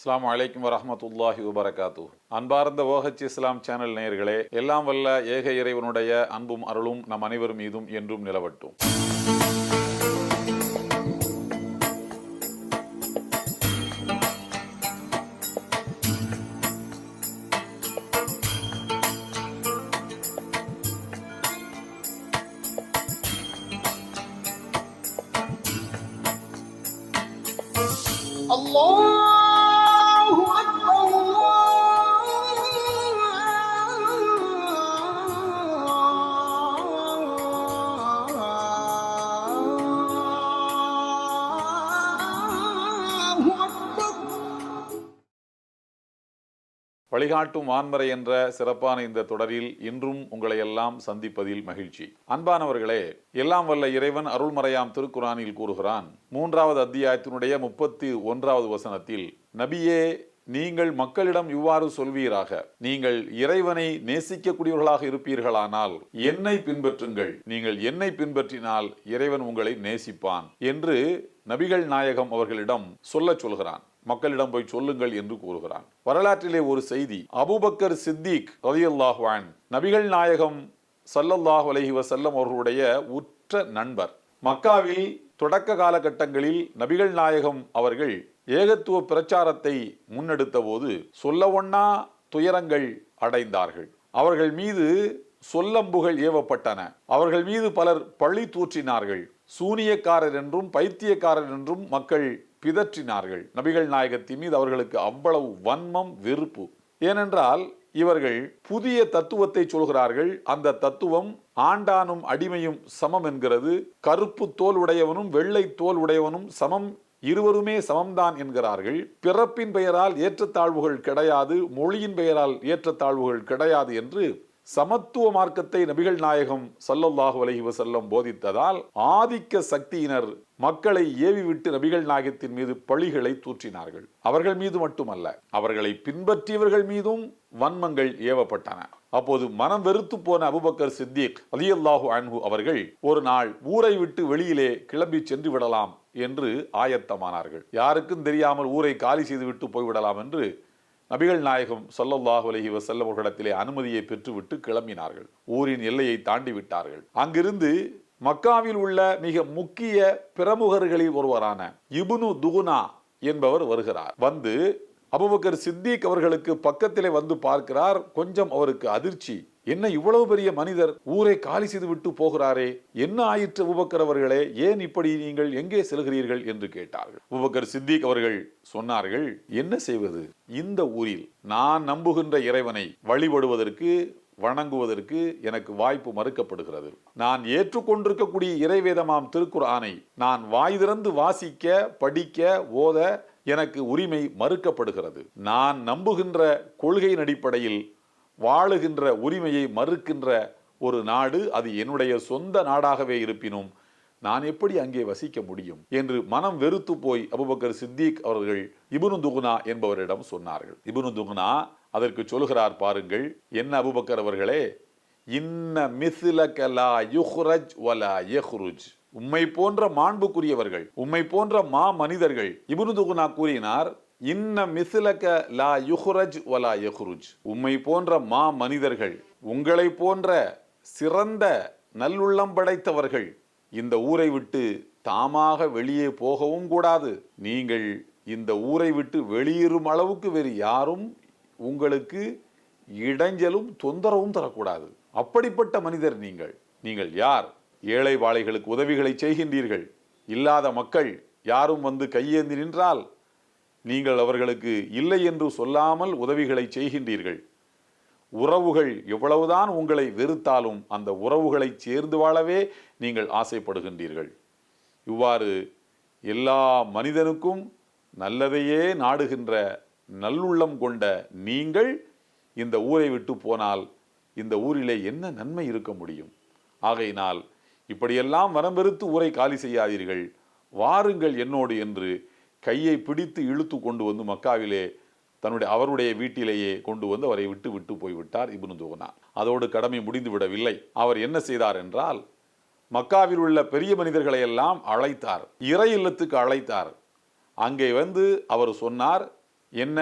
அஸ்ஸலாமு அலைக்கும் வரஹ்மத்துல்லாஹி வபரகாத்து. அன்பார்ந்த OH இஸ்லாம் சேனல் நேயர்களே, எல்லாம் வல்ல ஏக இறைவனுடைய அன்பும் அருளும் நம் அனைவர் மீதும் என்றும் நிலவட்டும். அல்லாஹு அக்பர். அல்லாஹு அக்பர். வழிகாட்டும் வான்மறை என்ற சிறப்பான இந்த தொடரில் இன்றும் உங்களை எல்லாம் சந்திப்பதில் மகிழ்ச்சி. அன்பானவர்களே, எல்லாம் வல்ல இறைவன் அருள்மறையாம் திருக்குரானில் கூறுகிறான், 3வது அத்தியாயத்தினுடைய 31வது வசனத்தில், நபியே, நீங்கள் மக்களிடம் இவ்வாறு சொல்வீராக, நீங்கள் இறைவனை நேசிக்கக்கூடியவர்களாக இருப்பீர்களானால் என்னை பின்பற்றுங்கள், நீங்கள் என்னை பின்பற்றினால் இறைவன் உங்களை நேசிப்பான் என்று நபிகள் நாயகம் அவர்களிடம் சொல்கிறான். மக்களிடம் போய் சொல்லுங்கள் என்று கூறுகிறான். வரலாற்றிலே ஒரு செய்தி, அபூபக்கர் சித்திக் ரலியல்லாஹு அன்ஹு நபிகள் நாயகம் ஸல்லல்லாஹு அலைஹி வஸல்லம் அவர்களுடைய உற்ற நண்பர். மக்காவில் தொடக்க காலகட்டங்களில் நபிகள் நாயகம் அவர்கள் ஏகத்துவ பிரச்சாரத்தை முன்னெடுத்த போது சொல்லவொண்ணா துயரங்கள் அடைந்தார்கள். அவர்கள் மீது சொல்லம்புகள் ஏவப்பட்டன. அவர்கள் மீது பலர் பழி தூற்றினார்கள். சூனியக்காரர் என்றும் பைத்தியக்காரர் என்றும் மக்கள் பிதற்றினார்கள். நபிகள் நாயகத்தின் மீது அவர்களுக்கு அவ்வளவு வன்மம், வெறுப்பு. ஏனென்றால் இவர்கள் புதிய தத்துவத்தை சொல்கிறார்கள். அந்த தத்துவம் ஆண்டானும் அடிமையும் சமம் என்கிறது. கருப்பு தோல் உடையவனும் வெள்ளை தோல் உடையவனும் சமம், இருவருமே சமம்தான் என்கிறார்கள். பிறப்பின் பெயரால் ஏற்றத்தாழ்வுகள் கிடையாது, மொழியின் பெயரால் ஏற்றத்தாழ்வுகள் கிடையாது என்று சமத்துவ மார்க்கத்தை நபிகள் நாயகம் ஸல்லல்லாஹு அலைஹி வஸல்லம் போதித்ததால் ஆதிக்க சக்தியினர் மக்களை ஏவிவிட்டு நபிகள் நாயகத்தின் மீது பழிகளை தூற்றினார்கள். அவர்கள் மீது மட்டுமல்ல, அவர்களை பின்பற்றியவர்கள் மீதும் வன்மங்கள் ஏவப்பட்டன. அப்போது மனம் வெறுத்து போன அபூபக்கர் சித்திக் ரலியல்லாஹு அன்ஹு அவர்கள் ஒரு நாள் ஊரை விட்டு வெளியிலே கிளம்பி சென்று விடலாம் என்று ஆயத்தமானார்கள். யாருக்கும் தெரியாமல் ஊரை காலி செய்துவிட்டு போய்விடலாம் என்று நபிகள் நாயகம் ஸல்லல்லாஹு அலைஹி வஸல்லம் அவர்களிடத்திலே அனுமதியை பெற்றுவிட்டு கிளம்பினார்கள். ஊரின் எல்லையை தாண்டி விட்டார்கள். அங்கிருந்து மக்காவில் உள்ள மிக முக்கிய பிரமுகர்களில் ஒருவரான இப்னு துகுனா என்பவர் வருகிறார். வந்து அபூபக்கர் சித்திக் அவர்களுக்கு பக்கத்திலே வந்து பார்க்கிறார். கொஞ்சம் அவருக்கு அதிர்ச்சி. என்ன இவ்வளவு பெரிய மனிதர் ஊரை காலி செய்து விட்டு போகிறாரே, என்ன ஆயிற்று அபூபக்கர் அவர்களே, ஏன் இப்படி நீங்கள் எங்கே செல்கிறீர்கள் என்று கேட்டார்கள். அபூபக்கர் சித்திக் அவர்கள் சொன்னார்கள், என்ன செய்வது, இந்த ஊரில் நான் நம்புகின்ற இறைவனை வழிபடுவதற்கு வணங்குவதற்கு எனக்கு வாய்ப்பு மறுக்கப்படுகிறது. நான் ஏற்றுக்கொண்டிருக்கக்கூடிய இறைவேதமாம் திருக்குர்ஆனை நான் வாய் திறந்து வாசிக்க, படிக்க, ஓத எனக்கு உரிமை மறுக்கப்படுகிறது. நான் நம்புகின்ற கொள்கையின் அடிப்படையில் வாழுகின்ற உரிமையை மறுக்கின்ற ஒரு நாடு அது என்னுடைய சொந்த நாடாகவே இருப்பினும் நான் எப்படி அங்கே வசிக்க முடியும் என்று மனம் வெறுத்து போய் அபூபக்கர் சித்திக் அவர்கள் இப்னு துகுனா என்பவரிடம் சொன்னார்கள். இப்னு துகுனா அதற்கு சொல்கிறார், பாருங்கள், என்ன அபூபக்கர் அவர்களே, இன்ன மிஸ்லக லா யுஹ்ரஜ் வலா யஹ்ருஜ், உம்மை போன்ற மாண்புக்குரியவர்கள், உம்மை போன்ற மா மனிதர்கள். இப்னு துகுனா கூறினார், இன்ன மிஸ்லக லா யுஹ்ரஜ் வலா யஹ்ருஜ், உம்மை போன்ற மா மனிதர்கள், உங்களை போன்ற சிறந்த நல்லுள்ளம் படைத்தவர்கள் இந்த ஊரை விட்டு தாமாக வெளியே போகவும் கூடாது. நீங்கள் இந்த ஊரை விட்டு வெளியேறும் அளவுக்கு வேறு யாரும் உங்களுக்கு இடைஞ்சலும் தொந்தரவும் தரக்கூடாது. அப்படிப்பட்ட மனிதர் நீங்கள். நீங்கள் யார்? ஏழை வாழைகளுக்கு உதவிகளை செய்கின்றீர்கள். இல்லாத மக்கள் யாரும் வந்து கையேந்தி நின்றால் நீங்கள் அவர்களுக்கு இல்லை என்று சொல்லாமல் உதவிகளை செய்கின்றீர்கள். உறவுகள் எவ்வளவுதான் உங்களை வெறுத்தாலும் அந்த உறவுகளை சேர்ந்து வாழவே நீங்கள் ஆசைப்படுகின்றீர்கள். இவ்வாறு எல்லா மனிதனுக்கும் நல்லதையே நாடுகின்ற நல்லுள்ளம் கொண்ட நீங்கள் இந்த ஊரை விட்டு போனால் இந்த ஊரிலே என்ன நன்மை இருக்க முடியும்? ஆகையினால் இப்படியெல்லாம் வரம்பெறுத்து ஊரை காலி செய்யாதீர்கள், வாருங்கள் என்னோடு என்று கையை பிடித்து இழுத்து கொண்டு வந்து மக்காவிலே அவருடைய வீட்டிலேயே கொண்டு வந்து அவரை விட்டு போய்விட்டார் இப்னு துகுனா. அதோடு கடமை முடிந்து விடவில்லை. அவர் என்ன செய்தார் என்றால், மக்காவில் உள்ள பெரிய மனிதர்களை எல்லாம் அழைத்தார், இறை இல்லத்துக்கு அழைத்தார். அங்கே வந்து அவர் சொன்னார், என்ன,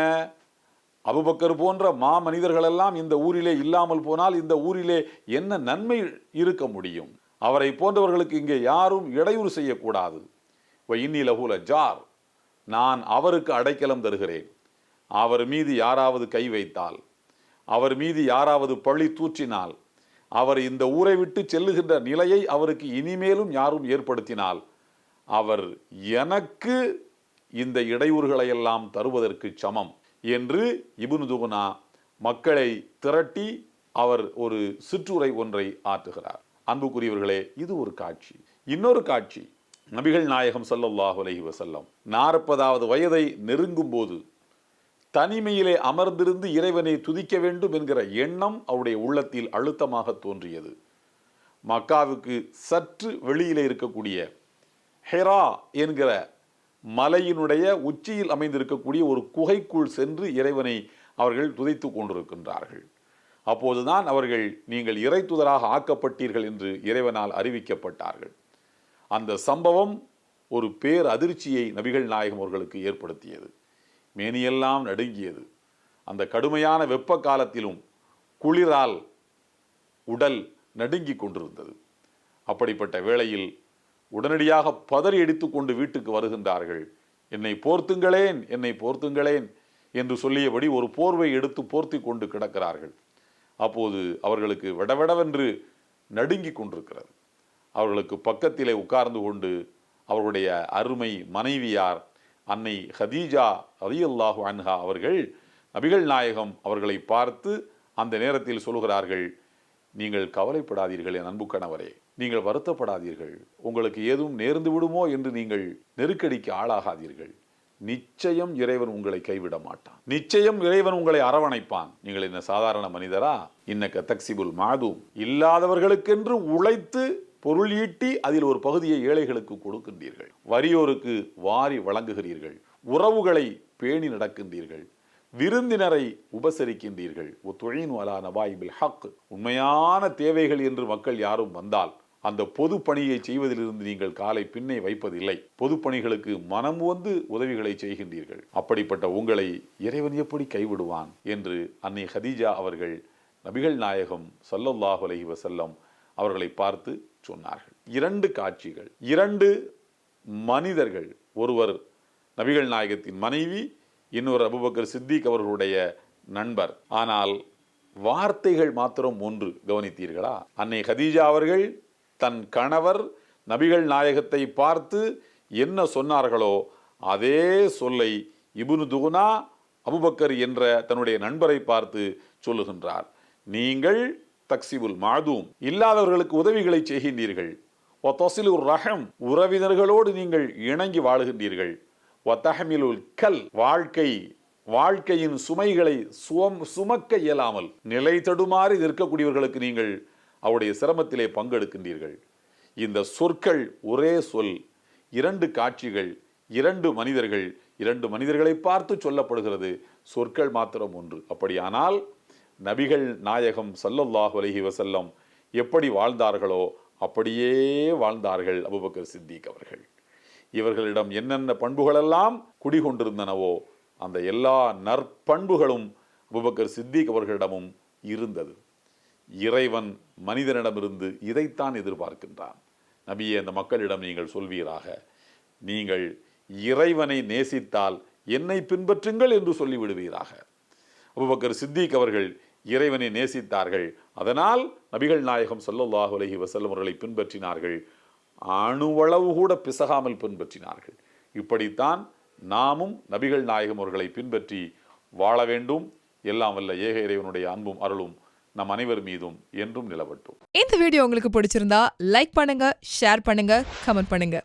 அபூபக்கர் போன்ற மனிதர்களெல்லாம் இந்த ஊரிலே இல்லாமல் போனால் இந்த ஊரிலே என்ன நன்மை இருக்க முடியும்? அவரை போன்றவர்களுக்கு இங்கே யாரும் இடையூறு செய்யக்கூடாது. இன்னி லஹுல ஜார், நான் அவருக்கு அடைக்கலம் தருகிறேன். அவர் மீது யாராவது கை வைத்தால், அவர் மீது யாராவது பழி தூற்றினால், அவர் இந்த ஊரை விட்டு செல்லுகின்ற நிலையை அவருக்கு இனிமேலும் யாரும் ஏற்படுத்தினால், அவர் எனக்கு இந்த இடையூறுகளை எல்லாம் தருவதற்கு சமம் என்று இப்னு துகுனா மக்களை திரட்டி அவர் ஒரு சிற்றுரை ஒன்றை ஆற்றுகிறார். அன்புக்குரியவர்களே, இது ஒரு காட்சி. இன்னொரு காட்சி, நபிகள் நாயகம் ஸல்லல்லாஹு அலைஹி வஸல்லம் 40வது வயதை நெருங்கும் போது தனிமையிலே அமர்ந்திருந்து இறைவனை துதிக்க வேண்டும் என்கிற எண்ணம் அவருடைய உள்ளத்தில் அழுத்தமாக தோன்றியது. மக்காவுக்கு சற்று வெளியிலே இருக்கக்கூடிய ஹெரா என்கிற மலையினுடைய உச்சியில் அமைந்திருக்கக்கூடிய ஒரு குகைக்குள் சென்று இறைவனை அவர்கள் துதித்து கொண்டிருக்கின்றார்கள். அப்போதுதான் அவர்கள் நீங்கள் இறை தூதராக ஆக்கப்பட்டீர்கள் என்று இறைவனால் அறிவிக்கப்பட்டார்கள். அந்த சம்பவம் ஒரு பேர் அதிர்ச்சியை நபிகள் நாயகம் அவர்களுக்கு ஏற்படுத்தியது. மேனியெல்லாம் நடுங்கியது. அந்த கடுமையான வெப்ப காலத்திலும் குளிரால் உடல் நடுங்கிக் கொண்டிருந்தது. அப்படிப்பட்ட வேளையில் உடனடியாக பதறி அடித்துக்கொண்டு வீட்டுக்கு வருகின்றார்கள். என்னை போர்த்துங்களேன், என்னை போர்த்துங்களேன் என்று சொல்லியபடி ஒரு போர்வை எடுத்து போர்த்தி கொண்டு கிடக்கிறார்கள். அப்போது அவர்களுக்கு விடவிடவென்று நடுங்கி கொண்டிருக்கிறது. அவர்களுக்கு பக்கத்திலே உட்கார்ந்து கொண்டு அவர்களுடைய அருமை மனைவியார் அன்னை ஹதீஜா ரலியல்லாஹு அன்ஹா அவர்கள் நபிகள் நாயகம் அவர்களை பார்த்து அந்த நேரத்தில் சொல்கிறார்கள், நீங்கள் கவலைப்படாதீர்கள் என் அன்பு கணவரே, நீங்கள் வருத்தப்படாதீர்கள், உங்களுக்கு ஏதும் நேர்ந்து விடுமோ என்று நீங்கள் நெருக்கடிக்கு ஆளாகாதீர்கள். நிச்சயம் இறைவன் உங்களை கைவிட மாட்டான், நிச்சயம் இறைவன் உங்களை அரவணைப்பான். நீங்கள் என்ன சாதாரண மனிதரா? இன்னக்க தக்சிபுல் மாதூம், இல்லாதவர்களுக்கென்று உழைத்து பொருள் ஈட்டி அதில் ஒரு பகுதியை ஏழைகளுக்கு கொடுக்கின்றீர்கள், வறியோருக்கு வாரி வழங்குகிறீர்கள், உறவுகளை பேணி நடக்கின்றீர்கள், விருந்தினரை உபசரிக்கின்றீர்கள். உண்மையான தேவைகள் என்று மக்கள் யாரும் வந்தால் அந்த பொது பணியை செய்வதிலிருந்து நீங்கள் காலை பின்னே வைப்பதில்லை. பொது பணிகளுக்கு மனம் வந்து உதவிகளை செய்கின்றீர்கள். அப்படிப்பட்ட உங்களை இறைவன் எப்படி கைவிடுவான் என்று அன்னை ஹதீஜா அவர்கள் நபிகள் நாயகம் ஸல்லல்லாஹு அலைஹி வஸல்லம் அவர்களை பார்த்து சொன்னார்கள். 2 காட்சிகள், 2 மனிதர்கள், ஒருவர் நபிகள் நாயகத்தின் மனைவி, இன்னொரு அபூபக்கர் சித்திக் அவர்களுடைய நண்பர். ஆனால் வார்த்தைகள் மாத்திரம் ஒன்று. கவனித்தீர்களா? அன்னை ஹதீஜா அவர்கள் தன் கணவர் நபிகள் நாயகத்தை பார்த்து என்ன சொன்னார்களோ அதே சொல்லை இப்னு துகுனா அபூபக்கர் என்ற தன்னுடைய நண்பரை பார்த்து சொல்லுகின்றார். நீங்கள் தக்சிபுல் மாதூம், இல்லாதவர்களுக்கு உதவிகளை செய்கின்றீர்கள். வதஸிலுர் ரஹம், உறவினர்களோடு நீங்கள் இணங்கி வாழுகின்றீர்கள். வதஹ்மிலுல் கல், வாழ்க்கையின் சுமைகளை சுமக்க இயலாமல் நிலை தடுமாறி நிற்கக்கூடியவர்களுக்கு நீங்கள் அவருடைய சிரமத்திலே பங்கெடுக்கின்றீர்கள். இந்த சொற்கள் ஒரே சொல், 2 காட்சிகள், 2 மனிதர்கள், 2 மனிதர்களை பார்த்து சொல்லப்படுகிறது. சொற்கள் மாத்திரம் ஒன்று. அப்படியானால் நபிகள் நாயகம் ஸல்லல்லாஹு அலைஹி வஸல்லம் எப்படி வாழ்ந்தார்களோ அப்படியே வாழ்ந்தார்கள் அபூபக்கர் சித்திக் அவர்கள். இவர்களிடம் என்னென்ன பண்புகளெல்லாம் குடிகொண்டிருந்தனவோ அந்த எல்லா நற்பண்புகளும் அபூபக்கர் சித்திக் அவர்களிடமும் இருந்தது. இறைவன் மனிதனிடமிருந்து இதைத்தான் எதிர்பார்க்கின்றான். நபியே, அந்த மக்களிடம் நீங்கள் சொல்வீராக, நீங்கள் இறைவனை நேசித்தால் என்னை பின்பற்றுங்கள் என்று சொல்லிவிடுவீராக. அபூபக்கர் சித்திக் அவர்கள் இறைவனை நேசித்தார்கள். அதனால் நபிகள் நாயகம் ஸல்லல்லாஹு அலைஹி வஸல்லம் அவர்களை பின்பற்றினார்கள். அணுவளவு கூட பிசகாமல் பின்பற்றினார்கள். இப்படித்தான் நாமும் நபிகள் நாயகம் அவர்களை பின்பற்றி வாழ வேண்டும். எல்லாம் வல்ல ஏக இறைவனுடைய அன்பும் அருளும் நம் அனைவர் மீதும் என்றும் நிலவட்டும். இந்த வீடியோ உங்களுக்கு பிடிச்சிருந்தா லைக் பண்ணுங்க, ஷேர் பண்ணுங்க, கமெண்ட் பண்ணுங்க.